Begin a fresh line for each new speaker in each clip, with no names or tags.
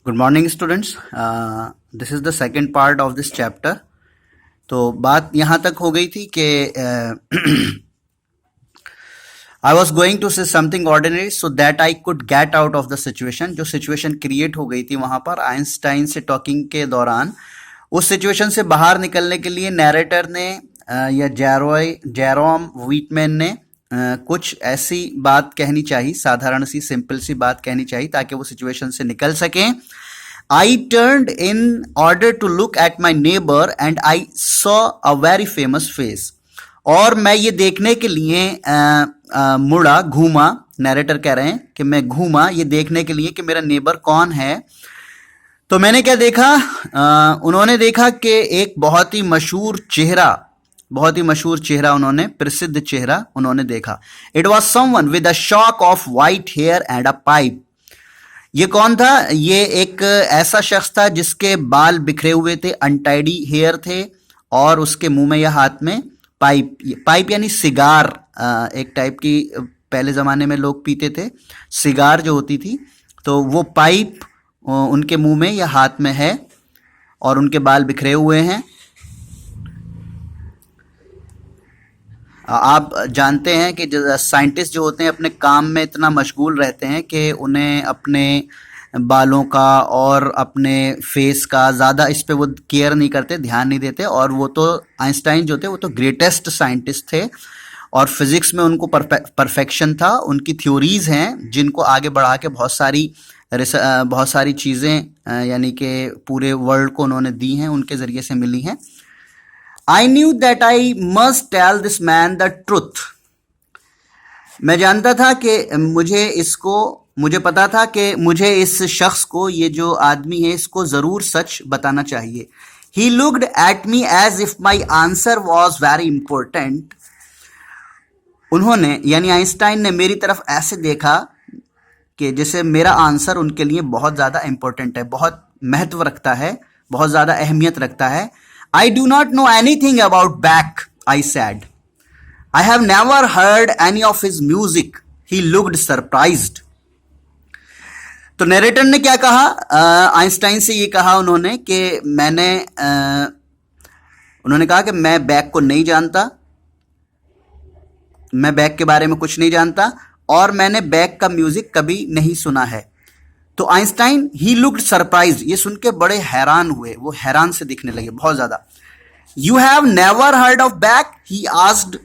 Good morning students. This is the second part of this chapter. तो बात यहाँ तक हो गई थी कि I was going to say something ordinary so that I could get out of the situation. जो सिचुएशन क्रिएट हो गई थी वहाँ पर आइंस्टाइन से टॉकिंग के दौरान, उस सिचुएशन से बाहर निकलने के लिए नैरेटर ने या जेरोम व्हीटमैन ने कुछ ऐसी बात कहनी चाहिए, साधारण सी सिंपल सी बात कहनी चाहिए ताकि वो सिचुएशन से निकल सकें। I turned in order to look at my neighbour and I saw a very famous face. और मैं ये देखने के लिए मुड़ा, घूमा। नैरेटर कह रहे हैं कि मैं घूमा ये देखने के लिए कि मेरा नेबर कौन है। तो मैंने क्या देखा? उन्होंने देखा कि एक बहुत ही मशहूर चेहरा उन्होंने, प्रसिद्ध चेहरा उन्होंने देखा। It was someone with a shock of white hair and a pipe. ये कौन था? ये एक ऐसा शख्स था जिसके बाल बिखरे हुए थे, अनटाइडी हेयर थे, और उसके मुंह में या हाथ में पाइप यानी सिगार, एक टाइप की पहले ज़माने में लोग पीते थे सिगार जो होती थी, तो वो पाइप उनके मुंह में या हाथ में है और उनके बाल बिखरे हुए हैं। आप जानते हैं कि साइंटिस्ट जो होते हैं अपने काम में इतना मशगूल रहते हैं कि उन्हें अपने बालों का और अपने फेस का ज़्यादा इस पे वो केयर नहीं करते, ध्यान नहीं देते। और वो तो आइंस्टाइन जो थे वो तो ग्रेटेस्ट साइंटिस्ट थे और फिज़िक्स में उनको परफेक्शन था। उनकी थ्योरीज़ हैं जिनको आगे बढ़ा के बहुत सारी चीज़ें यानी कि पूरे वर्ल्ड को उन्होंने दी हैं, उनके ज़रिए से मिली हैं। I knew that I must tell this man the truth. मैं जानता था कि मुझे पता था कि मुझे इस शख्स को, ये जो आदमी है, इसको ज़रूर सच बताना चाहिए। He looked at me as if my answer was very important. उन्होंने यानी आइंस्टाइन ने मेरी तरफ ऐसे देखा कि जैसे मेरा आंसर उनके लिए बहुत ज़्यादा इम्पोर्टेंट है, बहुत महत्व रखता है, बहुत ज़्यादा अहमियत रखता है। I do not know anything about Bach, I said. I have never heard any of his music. He looked surprised. तो नैरेटर ने क्या कहा? आइंस्टाइन से ये कहा उन्होंने कि उन्होंने कहा कि मैं बैक को नहीं जानता, मैं बैक के बारे में कुछ नहीं जानता और मैंने बैक का म्यूजिक कभी नहीं सुना है। तो आइंस्टाइन ही लुक्ड सरप्राइज, ये सुन के बड़े हैरान हुए, वो हैरान से दिखने लगे बहुत ज्यादा। You have never heard of back, he asked.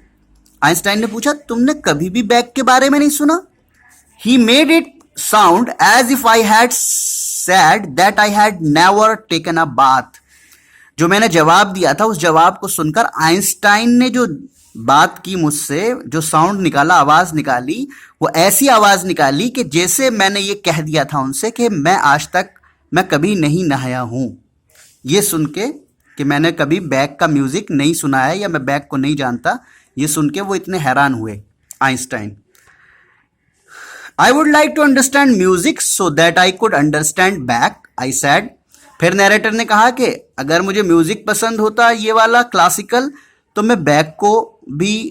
Einstein ने पूछा, तुमने कभी भी बैक के बारे में नहीं सुना? He made it sound as if I had said that I had never taken a bath. जो मैंने जवाब दिया था उस जवाब को सुनकर आइंस्टाइन ने जो बात की मुझसे, जो साउंड निकाला, आवाज निकाली, वो ऐसी आवाज निकाली कि जैसे मैंने ये कह दिया था उनसे कि मैं कभी नहीं नहाया हूं। ये सुन के कि मैंने कभी बैक का म्यूजिक नहीं सुना है या मैं बैक को नहीं जानता, ये सुन के वो इतने हैरान हुए Einstein. I would like to understand music so that I could understand back, I said. फिर नैरेटर ने कहा कि अगर मुझे म्यूजिक पसंद होता ये वाला क्लासिकल, तो मैं बैक को भी,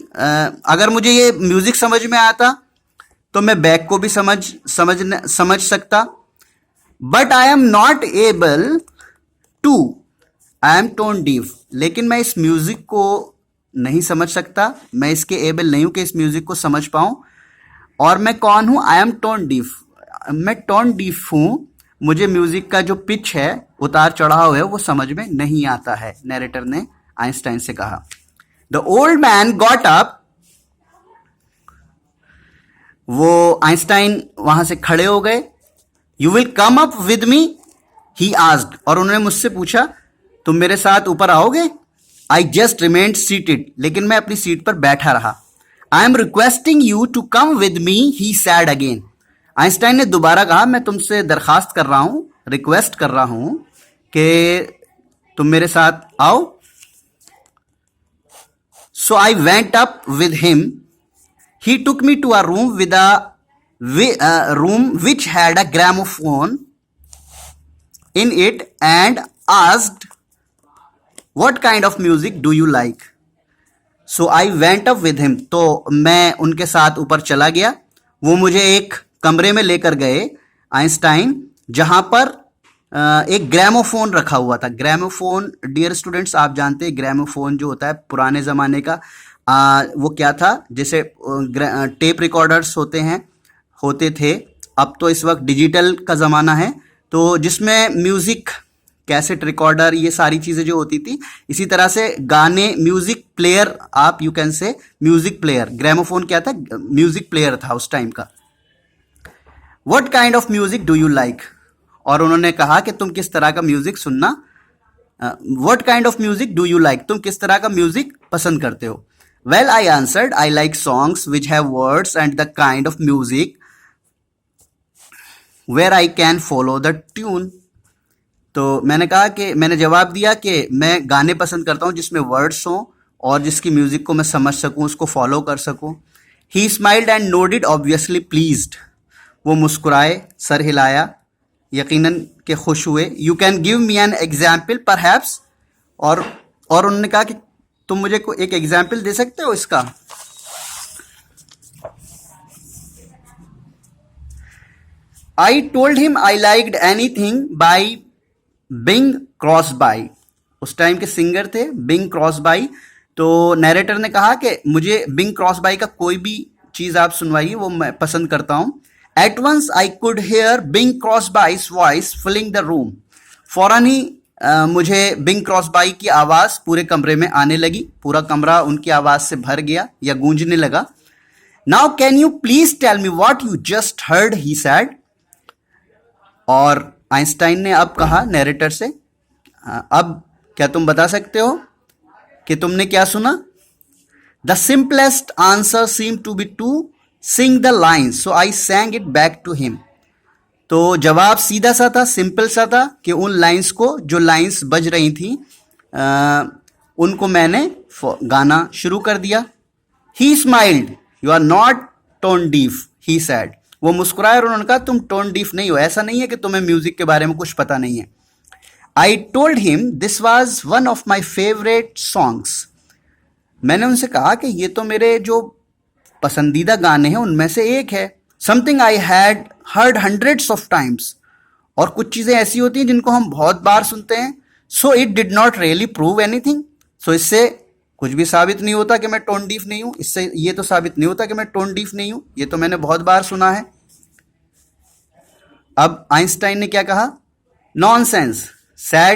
अगर मुझे ये म्यूजिक समझ में आता तो मैं बैक को भी समझ सकता। But I am not able to, I am tone deaf. लेकिन मैं इस म्यूजिक को नहीं समझ सकता, मैं इसके एबल नहीं हूं कि इस म्यूजिक को समझ पाऊं। और मैं कौन हूं? आई एम टोन डीफ, मैं टोन डीफ हूं। मुझे म्यूजिक का जो पिच है, उतार चढ़ाव है, वो समझ में नहीं आता है, नैरेटर ने आइंस्टाइन से कहा। The old man got up. वो आइंस्टाइन वहां से खड़े हो गए। You will come up with me? He asked. और उन्होंने मुझसे पूछा, तुम मेरे साथ ऊपर आओगे? I just remained seated. लेकिन मैं अपनी सीट पर बैठा रहा। I am requesting you to come with me, he said again. Einstein ने दोबारा कहा, मैं तुमसे दरखास्त कर रहा हूं, रिक्वेस्ट कर रहा हूं कि तुम मेरे साथ आओ। So I went up with him. He took me to a room room which had a gramophone in it and asked, "What kind of music do you like?" So I went up with him. तो मैं उनके साथ ऊपर चला गया। वो मुझे एक कमरे में लेकर गए आइंस्टाइन, जहां पर एक ग्रामोफोन रखा हुआ था। ग्रामोफोन, डियर स्टूडेंट्स, आप जानते हैं ग्रामोफोन जो होता है पुराने ज़माने का, वो क्या था, जैसे टेप रिकॉर्डर्स होते थे। अब तो इस वक्त डिजिटल का ज़माना है, तो जिसमें म्यूज़िक, कैसेट रिकॉर्डर, ये सारी चीज़ें जो होती थी, इसी तरह से गाने, म्यूज़िक प्लेयर, आप you can say music player. Gramophone क्या था? म्यूज़िक प्लेयर था उस टाइम का। What kind of music do you like? और उन्होंने कहा कि तुम किस तरह का म्यूज़िक सुनना, what kind of music do you like, तुम किस तरह का म्यूज़िक पसंद करते हो? Well, I answered, I like songs which have words and the kind of music where I can follow the tune. तो मैंने जवाब दिया कि मैं गाने पसंद करता हूँ जिसमें वर्ड्स हों और जिसकी म्यूजिक को मैं समझ सकूँ, उसको फॉलो कर सकूँ। He smiled and nodded, obviously pleased, वो मुस्कुराए, सर हिलाया, यकीनन के खुश हुए। You can give me an example perhaps, और उन्होंने कहा कि तुम मुझे को एक एग्जाम्पल दे सकते हो इसका? I told him I liked anything by Bing Crosby. उस टाइम के सिंगर थे बिंग क्रॉसबाई। तो नैरेटर ने कहा कि मुझे बिंग क्रॉसबाई का कोई भी चीज़ आप सुनवाइए, वो मैं पसंद करता हूँ। At once I could hear Bing Crosby's voice filling the room. फौरन ही मुझे बिंग क्रॉसबाई की आवाज़ पूरे कमरे में आने लगी, पूरा कमरा उनकी आवाज़ से भर गया या गूंजने लगा। Now can you please tell me what you just heard, he said. और आइंस्टाइन ने अब कहा नैरेटर से, अब क्या तुम बता सकते हो कि तुमने क्या सुना? The simplest answer seem to be to sing the lines, so I sang it back to him. तो जवाब सीधा सा था, सिंपल सा था कि उन लाइन्स को, जो लाइन्स बज रही थी, उनको मैंने गाना शुरू कर दिया। He smiled, you are not tone deaf, he said. वो मुस्कुराए और उन्होंने कहा तुम टोन डीफ नहीं हो, ऐसा नहीं है कि तुम्हें म्यूजिक के बारे में कुछ पता नहीं है। आई told him this was one of my favourite songs. मैंने उनसे कहा कि ये तो मेरे जो पसंदीदा गाने हैं उनमें से एक है। Something I had heard hundreds of times, और कुछ चीज़ें ऐसी होती हैं जिनको हम बहुत बार सुनते हैं। So it did not really prove anything, so इससे कुछ भी साबित नहीं होता कि मैं टोन डीफ नहीं हूं। इससे ये तो साबित नहीं होता कि मैं टोन डीफ नहीं हूं, ये तो मैंने बहुत बार सुना है। अब आइंस्टाइन ने क्या कहा? Nonsense, sad